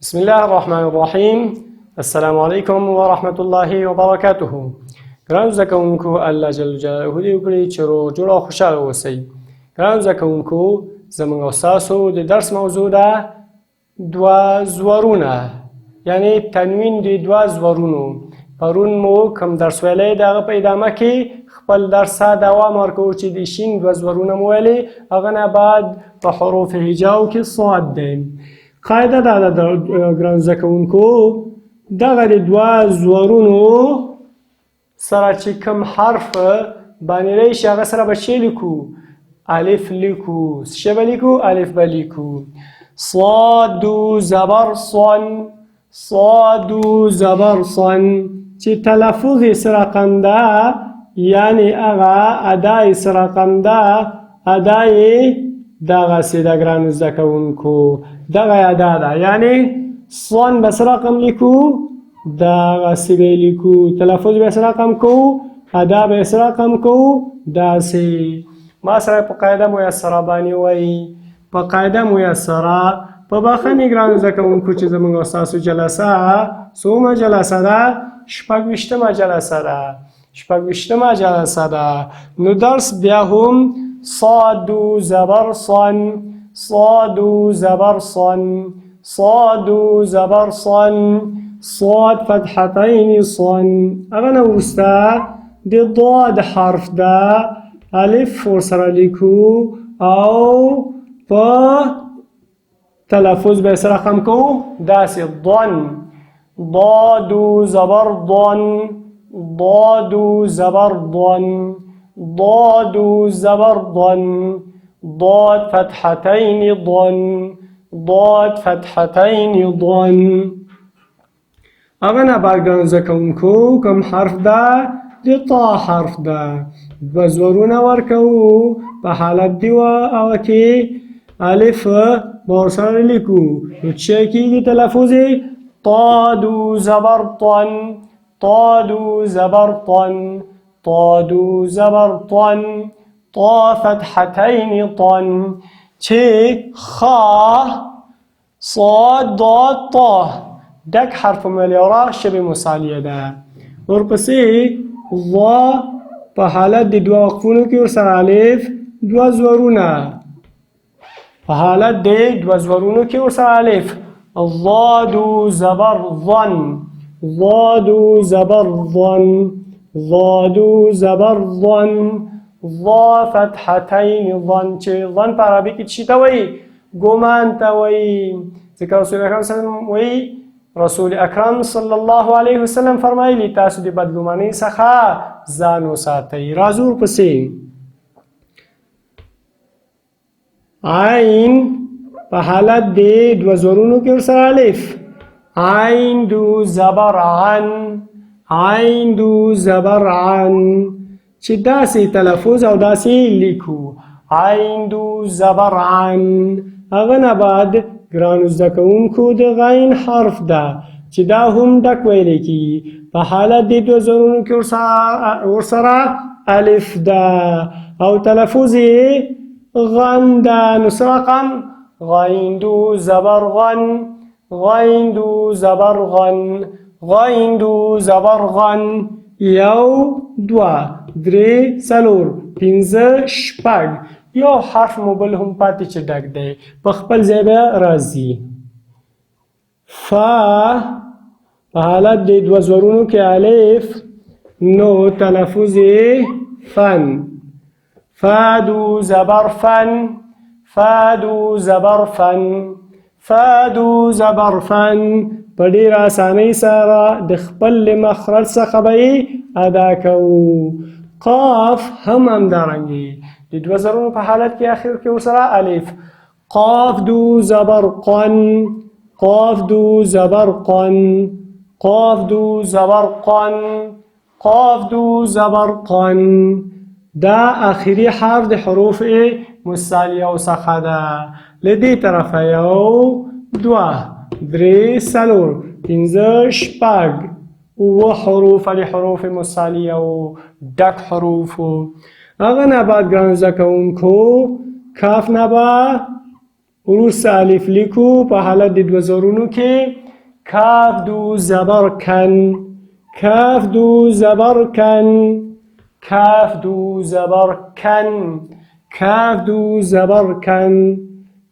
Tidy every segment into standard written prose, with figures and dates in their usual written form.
بسم الله الرحمن الرحیم. السلام علیکم و رحمت الله و برکاته. ګرانو زده کوونکو، الله جل جلاله دې وکړي چې روغ جوړ او خوشحاله اوسئ. ګرانو زده کوونکو، زموږ او ستاسو د درس موضوع ده دوه زورونه، یعنې تنوین د دوه زورونو. پرون مو کوم درس ویلی د هغه په ادامه کې خپل درس ته دوام ورکوو چې د شین دوه زورونه مو ویلې، هغه نه بعد په حروف هجاو کې صاد دی. قاعده دا ده ګرانو زده کوونکو، دغه د دوه زورونو سره چې کوم حرف باندې راشي هغه سره به څه لیکو؟ الف لیکو. څه به لیکو؟ الف به لیکو. صاد زبر صن، صاد زبر صن، چې تلفظ یې څه رقم ده؟ یعنې هغه ادا یې څه رقم ده؟ ادا یې دغسې ده ګرانو زده کوونکو، دغه ادا ده، یعنې صن به څه رقم لیکو؟ دغسې به یې لیکو. تلفظ به یې څه رقم کوو؟ ادا به یې څه رقم کوو؟ داسې. ما سره په قاعده میسره باندې وایي، په قاعده میسره. په بخښنې ګرانو زده کوونکو چې زموږ او ستاسو جلسه څومره جلسه ده؟ 26مه جلسه ده. 26مه جلسه ده. نو درس بیا هم صاد زبر صن، صاد زبر صن، صاد زبر صن، صاد فتحتين صن. هغه نه وروسته د ضاد حرف ده، الف ورسره لیکو او په تلفظ به یې څه رقم کوو؟ داسې ضن. ضاد زبر ضن، ضاد زبر ضن، ضاد زبر ضن، ضاد فتحتين ضن، ضاد فتحتين ضن. هغه نه بعد ګرانو زده کوونکو کوم حرف ده؟ د طا حرف ده. دوه زورونه ورکوو په حالت دی هغه کې الف به ورسره لیکو. نو څه کېږي تلفظ یې؟ طاد زبر طن، طاد زبر طن، طاد زبر طن، طا فتحتين طن. چې خا صاد ضاد طا ډک حرف ملیاره شبه مثالیه ده. ورپسې ضا په حالت د دوه وقفونو کې ورسره الف دوه زورونه، په حالت د دوه زورونو کې ورسره الف. ضاد زبر ضن، ضاد زبر ضن، ضاد زبر ضن، ضا فتحتين ضن. چې ضن په عربي کې څه ته وایي؟ ګمان ته وایي. ځکه رسول اکرم صلی الله علیه وسلم وایي، رسول اکرم صلی الله علیه وسلم فرمایلی تاسو د بدګمانۍ څخه ځان وساتئ. راځو ورپسې عین په حالت د دوه زورونو کې ورسره الف. عین دو زبر عن، عین دو زبر عن، چې داسې تلفظ او داسې لیکو. عین دو زبر عن. هغه نه بعد ګرانو زده کوونکو د غین حرف ده چې دا هم ډک ویلی کېږي. په حالت د دوه زورونو کې ورسره الف ده او تلفظ یې غن ده. نو څه رقم؟ غین دو زبر غن، غین دو زبر غن، غین دو زبر غن. یو دوه درې څلور پنځه شپږ. یو حرف مو بل هم پاتې چې ډک دی، په خپل ځای به راځي. فا په حالت د دوه زورونو کې الف، نو تلفظ یې فن. فادو زبر فن، فادو زبر فن، فادو زبر فن. په ډېر اسانۍ سره د خپل مخرج څخه به یې ادا کوو. قاف هم همدارنګې د دوه زرونو په حالت کې اخر کې ورسره الف. قاف دو زبر قن، قاف دو زبر قن، قاف دو زبر قن، قاف دو زبر قن. دا آخري حرف د حروف مثالیه څخه ده. له دې طرفه یو دوه درې څلور پنځه شپږ اووه حروف د حروف مثالیه و ډک حروفو. هغه نه بعد ګرانو زده کوونکو کاف نه به وروسته الف لیکو په حالت د دوه زورونو کې کاف دو زبر کن کاف دو زبر کن کاف دو زبر کن کاف دو زبر کن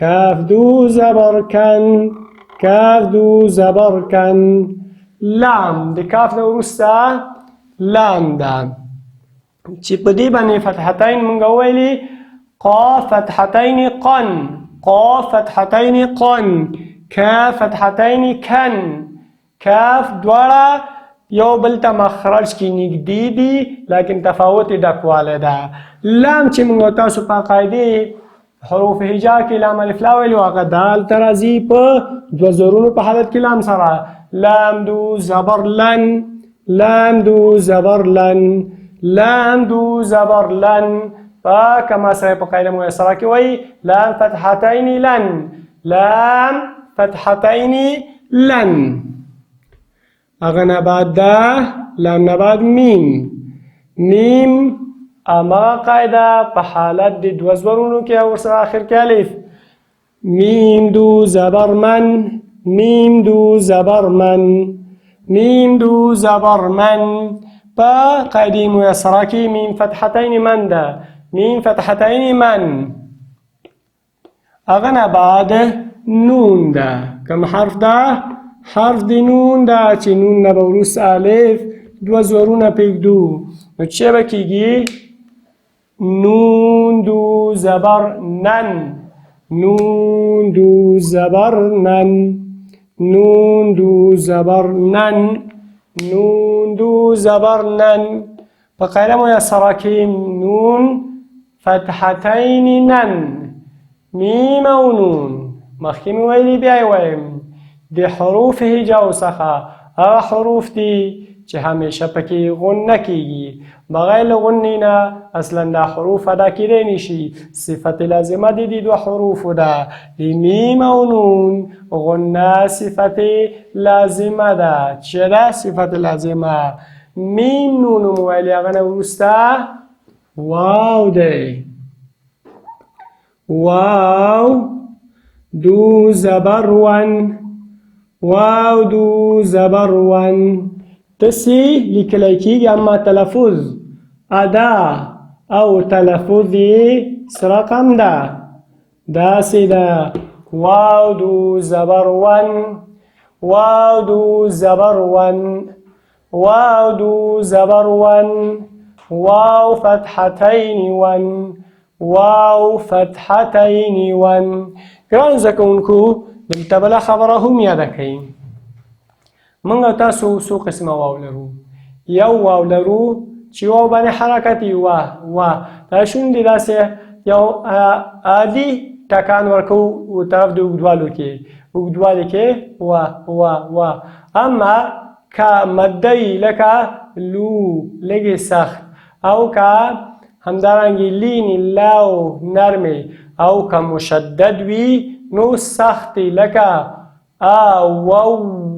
کاف دو زبر کن کاف دو زبر کن لام د کاف نه وروسته لام ده چې په دې باندې فتحتين مونږ ویلي قاف فتحتين قن قاف فتحتين قن کاف فتحتين کن کاف دواړه یو بل ته مخرج کې نږدې دي لیکن تفاوت ډکواله ده لام چې موږ تاسو په قاعده حروف هجا کې لام الف لا ویلو هغه دال ترازی په دوه زورونو په حالت کې لام سره لام دو زبر لن لام دو زبر لن لام دو زبر لن کما سره په قاعده میسره کې وای لام فتحتين لن لام فتحتين لن اغه نه بعد ده لام نه بعد میم میم اما قاعده په حالت د دوه زورونو کې او سره اخر کې الف میم دو زبر من میم دو زبر من میم دو زبر من په قاعده میسره کې میم فتحتين من ده میم فتحتين من اغه نه بعد نون ده کوم حرف ده حرف د نون ده چې نون نه به وروسته الف دوه زورونه پرېږدو نو چې به کېږي نون دو زبر نن نون دو زبر نن نون دو زبر نن نون دو زبر نن په قاعده میسره کې نون فتحتين نن میم او نون مخکې مې ویلي بیا یې وایم د حروف هجاو څخه هغه حروف دي چې همیشه پکې غنه کیږي بغیر له غنې نه اصلا دا حروف ادا کیدی نشي صفت لازمه دي د دوه حروفو ده د میم او نون غنه صفت لازمه ده چې ده صفت لازمه میم نون مو ویلي هغه نه وروسته واو دی واو دو زبر ون واو دو زبر ون تسی لیکلی کیږي اما تلفظ ادا او تلفظ سره کم ده داسې ده واو دو زبر ون واو دو زبر ون واو دو زبر ون واو فتحتين ون واو فتحتين ون ګران زده کوونکو دلته بله خبره هم یاده کړئ موږ تاسو څو قسمه واو لرو یو واو لرو چې واو باندې حرکت وي وا دا شونډې داسې یو عادي ټکان ورکوو طرف د اوږدوالو کې وا اما که مده وي لکه لو لږې سخت او که همدارنګې لینې لاو نرمې او که مشدد وي نو سخت لکه واو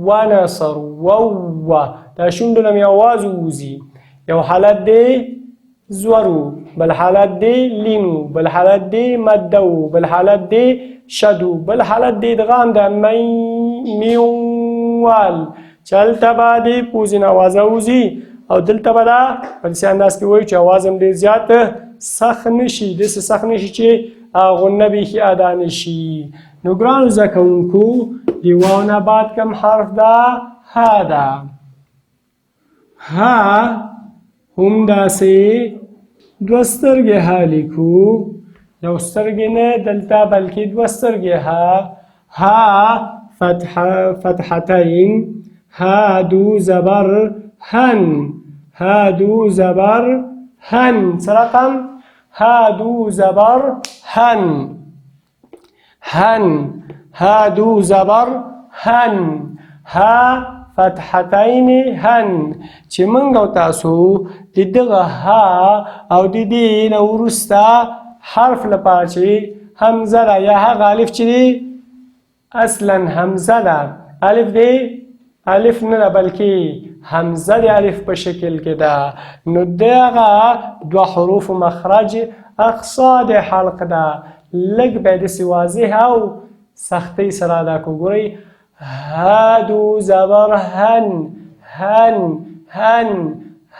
ونصر واو دا شونډو نه مې اواز ووځي یو حالت دی زورو بل حالت دی لینو بل حالت دی مدو بل حالت دی شدو بل حالت دی ادغام ده میوال چې هلته به د پوزې نه اوازه وځي او دلته به دا په داسې انداز کې وایي چې اواز هم ډېر زیات سخت نشي داسې سخت نشي چې غنه بیخي ادا نشي نو ګرانو زده کوونکو د واو نه بعد کوم حرف ده ها ده ها هم داسې دوه سترګې ها لیکو یو سترګې نه دلته بلکې دوه سترګې ها فتحتين ها دو زبر هن ها دو زبر هن سرقم ها دو زبر هن هن ها دو زبر هن ها فتحتين هن چې موږ او تاسو د دغه ها او د دې نه وروسته حرف لپاره چې همزه ده یا هغه الف چې دی اصلا همزه ده الف دی الف نه بلکې همزه د الف په شکل کې ده نو دغه دوه حروف مخرج اقصا د حلق ده لږ باید داسې واضح او سختۍ سره ادا کړو. ګورئ هادو زبر هن هن هن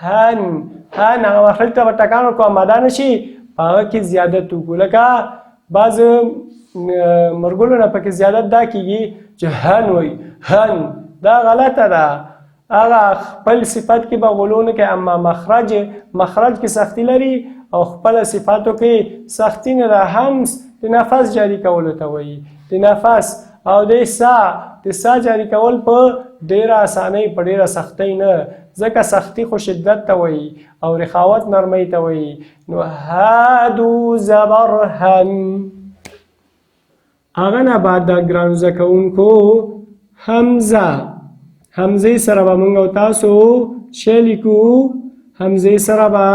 هن هن هغه مخرج ته به ټکان ورکړو ماده نه شي په هغه کې زیادت وکړو. لکه بعض مرګلو نه پکې زیادت دا کېږي چې هن وایي هن، دا غلطه ده. هغه خپل صفت کې به غلو نه کوي، اما مخرج کې سختی لري او خپل صفاتو کې سختی نه ده. همس د نفس جاری کولو ته وایي، د نفس او د سا جاری کول په ډیره اسانۍ په ډیره سختۍ نه، ځکه سختی خو شدت ته وایي او رخاوت نرمۍ ته وایي. نو هادو زبر هن. هغه نه بعد د ګرانو زده کوونکو همزې سره به موږ او تاسو څه لیکو؟ همزې سره به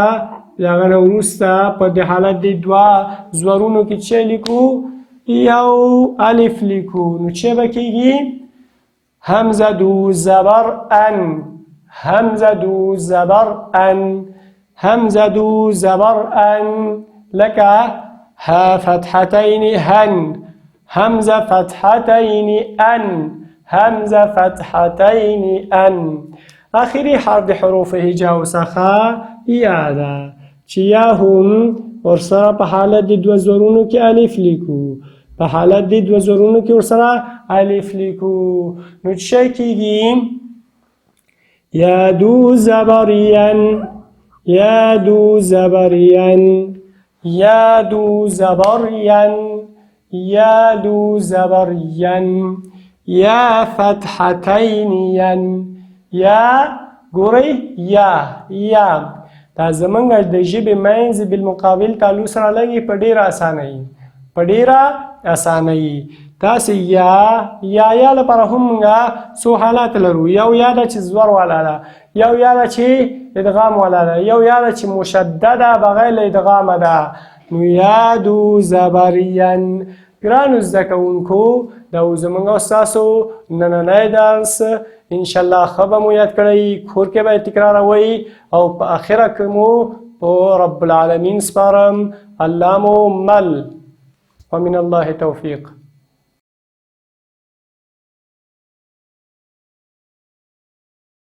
د هغه نه وروسته په دې حالت د دوه زورونو کې څه لیکو؟ یو الف لیکو. نو څه به کېږي؟ همزه دو زبر ان، همزه دو زبر ان، همزه دو زبر ان. لکه ها فتحتین هن، همزه فتحتین ان، همزه فتحتین ان. آخری حرف د حروف هجاء څخه یا ده چې یا هم ورسره په حالت د دوه زورونو کې الف لیکو، په حالت د دوه زورونو کې ورسره الف لیکو. نو څه کېږي؟ یادو زبرین، یادو زبرین، یادو زبرین، یادو زبرین. یا فتحتین ین، یا ګورئ یا دا زمونږ د ژبې منځ بالمقابل تالو سره لګي په ډیره اسانۍ. تاسې یا لپاره هم موږ څو حالات لرو. یو یا ده چې زور والا ده، یو یا ده چې ادغام والا ده، یو یا ده چې مشدده بغیر له ادغامه ده. نو یادو زبرین. ګرانو زده کوونکو دا زموږ او ستاسو نننی درس انشاءالله ښه به مو یاد کړئ، کور کې به یې تکراروئ او په اخره کې مو په رب العالمین سپارم. الله مو مل ومن الله توفیق.